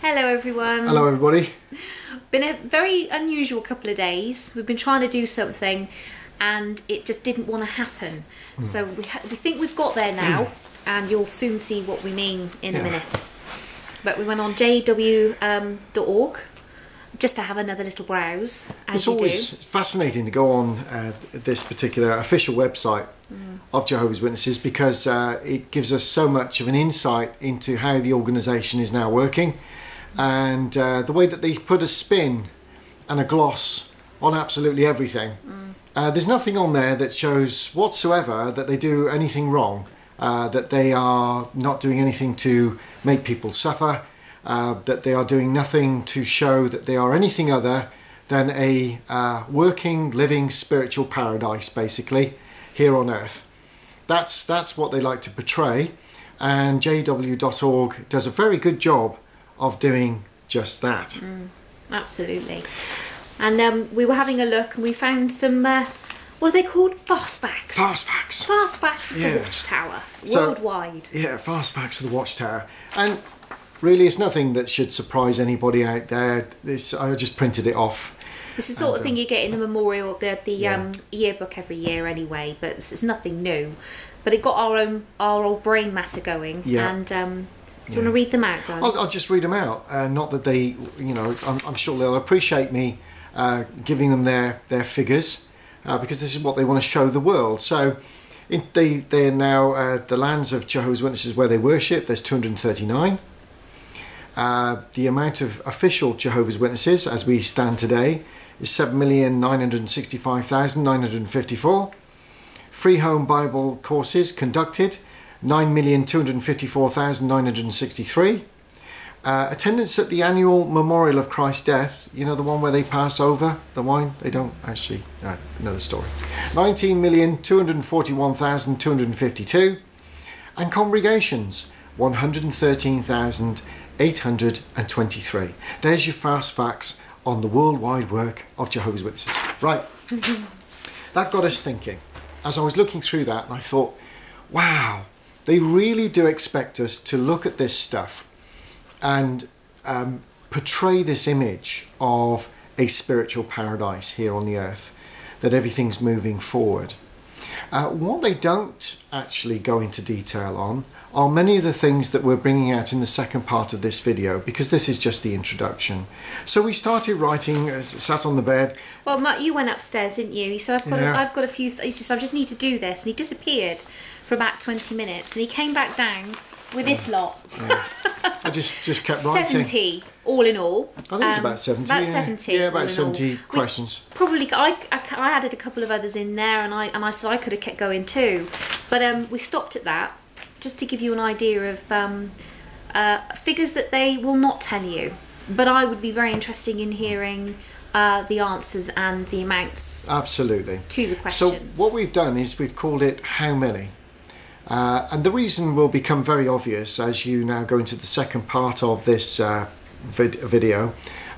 Hello everyone. Hello everybody. Been a very unusual couple of days. We've been trying to do something and it just didn't want to happen. So we think we've got there now and you'll soon see what we mean in a minute. But we went on jw.org just to have another little browse, as It's always fascinating to go on this particular official website of Jehovah's Witnesses because it gives us so much of an insight into how the organisation is now working and the way that they put a spin and a gloss on absolutely everything. There's nothing on there that shows whatsoever that they do anything wrong, that they are not doing anything to make people suffer, that they are doing nothing to show that they are anything other than a working, living spiritual paradise, basically, here on earth. That's what they like to portray, and jw.org does a very good job of doing just that. Absolutely. And we were having a look and we found some, what are they called? Fast facts. Fast facts. Fast facts of the Watchtower, worldwide. Yeah, fast facts of the Watchtower. And really, it's nothing that should surprise anybody out there. I just printed it off. It's the sort of thing you get in the memorial, the yearbook every year anyway, but it's nothing new. But it got our old brain matter going. Yeah. And do you want to read them out, Dan? I'll just read them out. Not that they, I'm sure they'll appreciate me giving them their figures because this is what they want to show the world. So they're now the lands of Jehovah's Witnesses where they worship. There's 239. The amount of official Jehovah's Witnesses as we stand today is 7,965,954. Free home Bible courses conducted, 9,254,963. Attendance at the annual memorial of Christ's death, the one where they pass over the wine. They don't actually, another story. 19,241,252. And congregations, 113,823. There's your fast facts on the worldwide work of Jehovah's Witnesses. Right. That got us thinking. As I was looking through that, and I thought, wow, they really do expect us to look at this stuff and portray this image of a spiritual paradise here on the earth, that everything's moving forward. What they don't actually go into detail on are many of the things that we're bringing out in the second part of this video, because this is just the introduction. So we started writing, sat on the bed. Well, Matt, you went upstairs, didn't you? He said, I've got a few, I just need to do this. And he disappeared for about 20 minutes and he came back down with this lot. I just kept writing. 70 all in all. I think it's about 70. About 70. Yeah, about 70 questions. I added a couple of others in there, and I said I could have kept going too, but we stopped at that just to give you an idea of figures that they will not tell you. But I would be very interested in hearing the answers and the amounts. Absolutely. To the questions. So what we've done is we've called it How Many. And the reason will become very obvious as you now go into the second part of this video,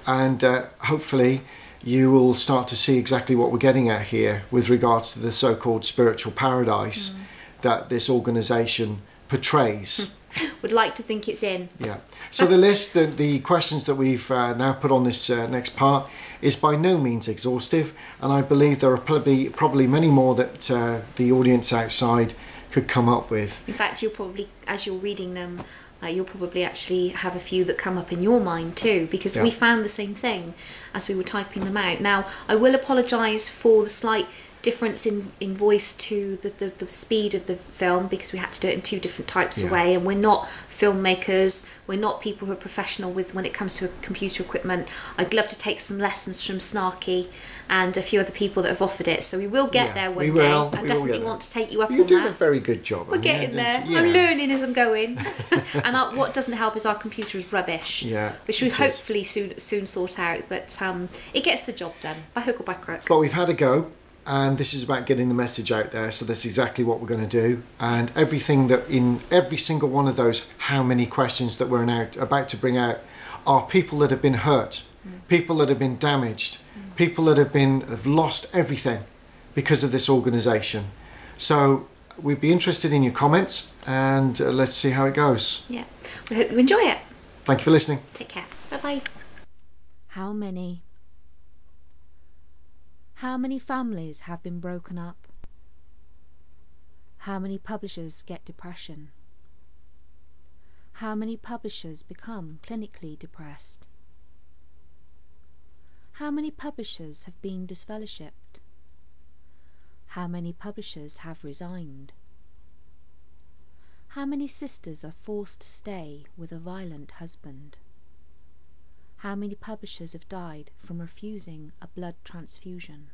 and hopefully you will start to see exactly what we're getting at here with regards to the so-called spiritual paradise that this organisation portrays. Would like to think it's in. Yeah. So the list, the questions that we've now put on this next part is by no means exhaustive, and I believe there are probably many more that the audience outside could come up with. In fact, you'll probably, as you're reading them, you'll probably actually have a few that come up in your mind too, because we found the same thing as we were typing them out. Now, I will apologise for the slight difference in voice to the speed of the film, because we had to do it in two different types of way, and we're not filmmakers, we're not people who are professional when it comes to computer equipment. I'd love to take some lessons from Snarky and a few other people that have offered it, so we will get there one day. I definitely want to take you up on that. You're doing a very good job. We're getting there. I'm learning as I'm going. And what doesn't help is our computer is rubbish, which we hopefully soon sort out, but it gets the job done by hook or by crook. But we've had a go. And this is about getting the message out there, so that's exactly what we're going to do. And everything that in every single one of those how many questions that we're now about to bring out are people that have been hurt, people that have been damaged, people that have lost everything because of this organisation. So we'd be interested in your comments, and let's see how it goes. Yeah, we hope you enjoy it. Thank you for listening. Take care. Bye-bye. How many families have been broken up? How many publishers get depression? How many publishers become clinically depressed? How many publishers have been disfellowshipped? How many publishers have resigned? How many sisters are forced to stay with a violent husband? How many publishers have died from refusing a blood transfusion?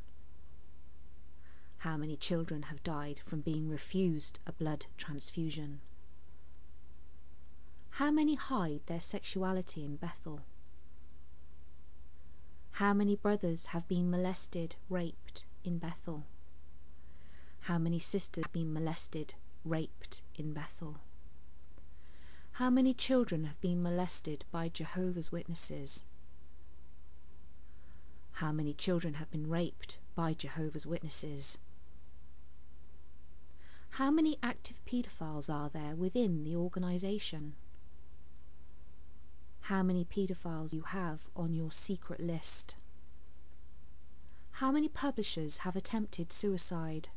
How many children have died from being refused a blood transfusion? How many hide their sexuality in Bethel? How many brothers have been molested, raped in Bethel? How many sisters have been molested, raped in Bethel? How many children have been molested by Jehovah's Witnesses? How many children have been raped by Jehovah's Witnesses? How many active paedophiles are there within the organisation? How many paedophiles you have on your secret list? How many publishers have attempted suicide?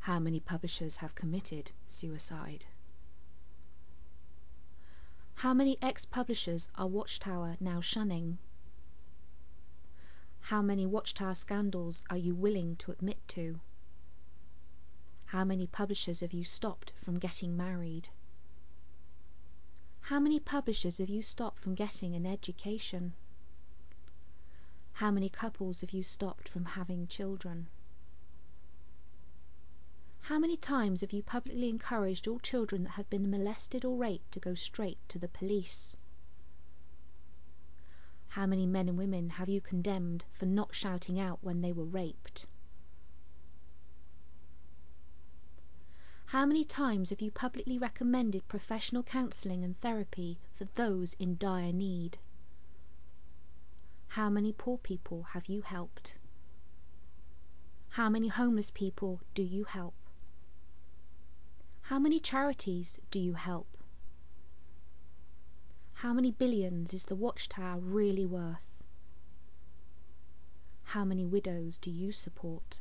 How many publishers have committed suicide? How many ex-publishers are Watchtower now shunning? How many Watchtower scandals are you willing to admit to? How many publishers have you stopped from getting married? How many publishers have you stopped from getting an education? How many couples have you stopped from having children? How many times have you publicly encouraged all children that have been molested or raped to go straight to the police? How many men and women have you condemned for not shouting out when they were raped? How many times have you publicly recommended professional counselling and therapy for those in dire need? How many poor people have you helped? How many homeless people do you help? How many charities do you help? How many billions is the Watchtower really worth? How many widows do you support?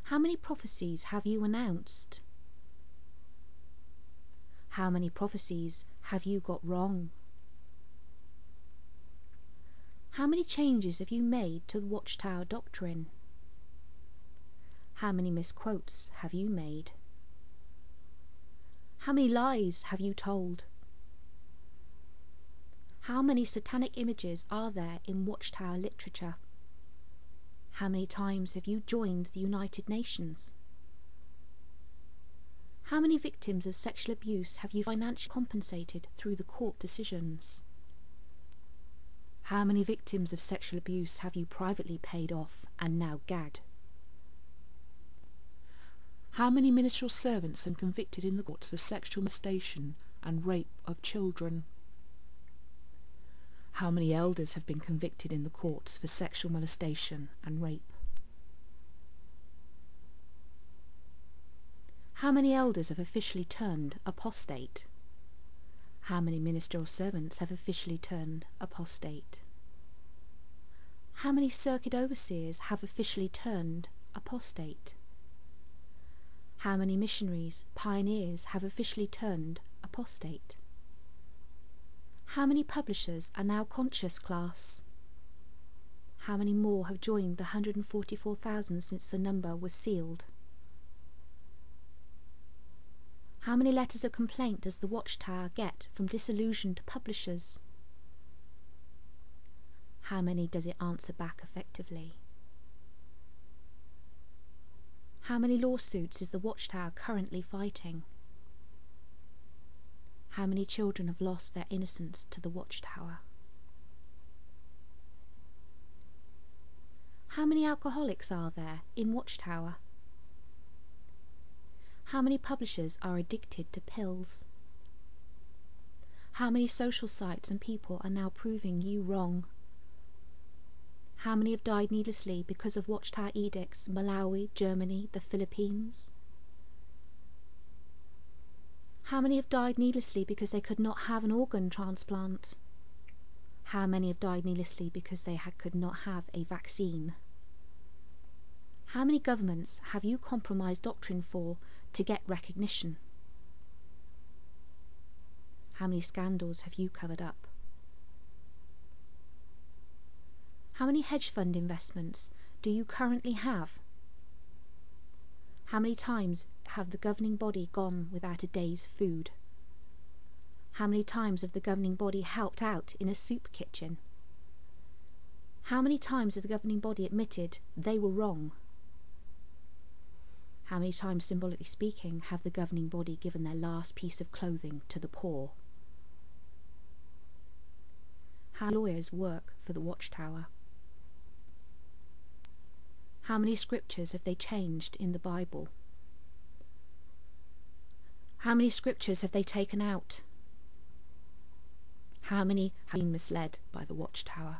How many prophecies have you announced? How many prophecies have you got wrong? How many changes have you made to the Watchtower doctrine? How many misquotes have you made? How many lies have you told? How many satanic images are there in Watchtower literature? How many times have you joined the United Nations? How many victims of sexual abuse have you financially compensated through the court decisions? How many victims of sexual abuse have you privately paid off and now gagged? How many ministerial servants are convicted in the courts for sexual molestation and rape of children? How many elders have been convicted in the courts for sexual molestation and rape? How many elders have officially turned apostate? How many ministerial servants have officially turned apostate? How many circuit overseers have officially turned apostate? How many missionaries, pioneers have officially turned apostate? How many publishers are now conscious class? How many more have joined the 144,000 since the number was sealed? How many letters of complaint does the Watchtower get from disillusioned publishers? How many does it answer back effectively? How many lawsuits is the Watchtower currently fighting? How many children have lost their innocence to the Watchtower? How many alcoholics are there in Watchtower? How many publishers are addicted to pills? How many social sites and people are now proving you wrong? How many have died needlessly because of Watchtower edicts, Malawi, Germany, the Philippines? How many have died needlessly because they could not have an organ transplant? How many have died needlessly because they could not have a vaccine? How many governments have you compromised doctrine for to get recognition? How many scandals have you covered up? How many hedge fund investments do you currently have? How many times have the governing body gone without a day's food? How many times have the governing body helped out in a soup kitchen? How many times have the governing body admitted they were wrong? How many times, symbolically speaking, have the governing body given their last piece of clothing to the poor? How lawyers work for the Watchtower? How many scriptures have they changed in the Bible? How many scriptures have they taken out? How many have been misled by the Watchtower?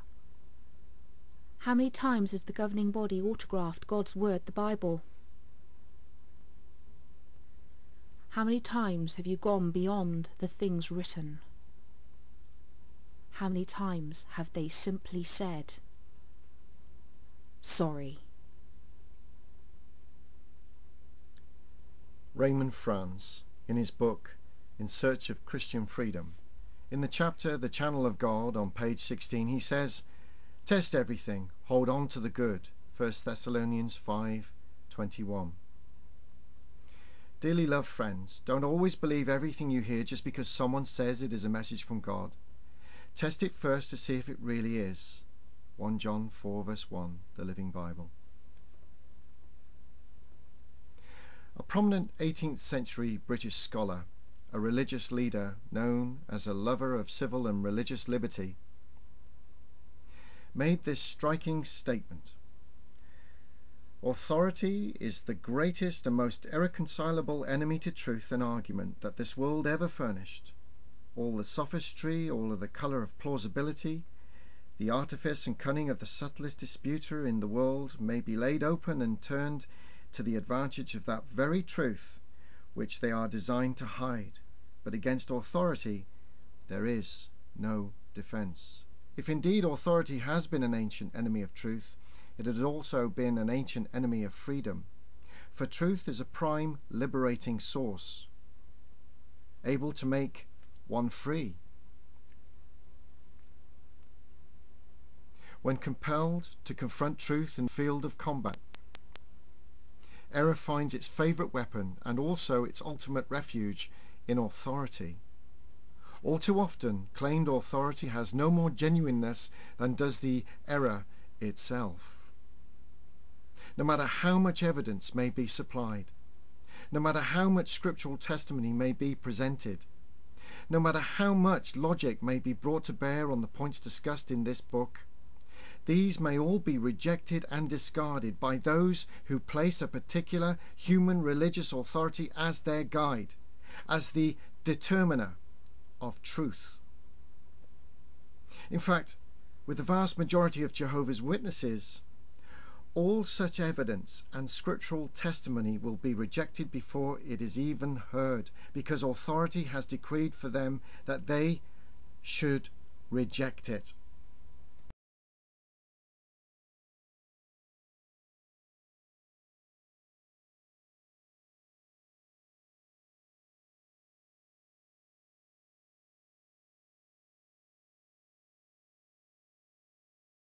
How many times have the governing body autographed God's word, the Bible? How many times have you gone beyond the things written? How many times have they simply said, sorry? Raymond Franz, in his book In Search of Christian Freedom, in the chapter The Channel of God on page 16, he says, test everything, hold on to the good. 1 Thessalonians 5:21. Dearly loved friends, don't always believe everything you hear just because someone says it is a message from God. Test it first to see if it really is. 1 John 4 verse 1, the Living Bible. A prominent 18th century British scholar, a religious leader known as a lover of civil and religious liberty, made this striking statement: authority is the greatest and most irreconcilable enemy to truth and argument that this world ever furnished. All the sophistry, all of the colour of plausibility, the artifice and cunning of the subtlest disputer in the world may be laid open and turned to the advantage of that very truth which they are designed to hide. But against authority there is no defence. If indeed authority has been an ancient enemy of truth, it has also been an ancient enemy of freedom. For truth is a prime liberating source, able to make one free. When compelled to confront truth in the field of combat, error finds its favourite weapon and also its ultimate refuge in authority. All too often, claimed authority has no more genuineness than does the error itself. No matter how much evidence may be supplied, no matter how much scriptural testimony may be presented, no matter how much logic may be brought to bear on the points discussed in this book, these may all be rejected and discarded by those who place a particular human religious authority as their guide, as the determiner of truth. In fact, with the vast majority of Jehovah's Witnesses, all such evidence and scriptural testimony will be rejected before it is even heard, because authority has decreed for them that they should reject it.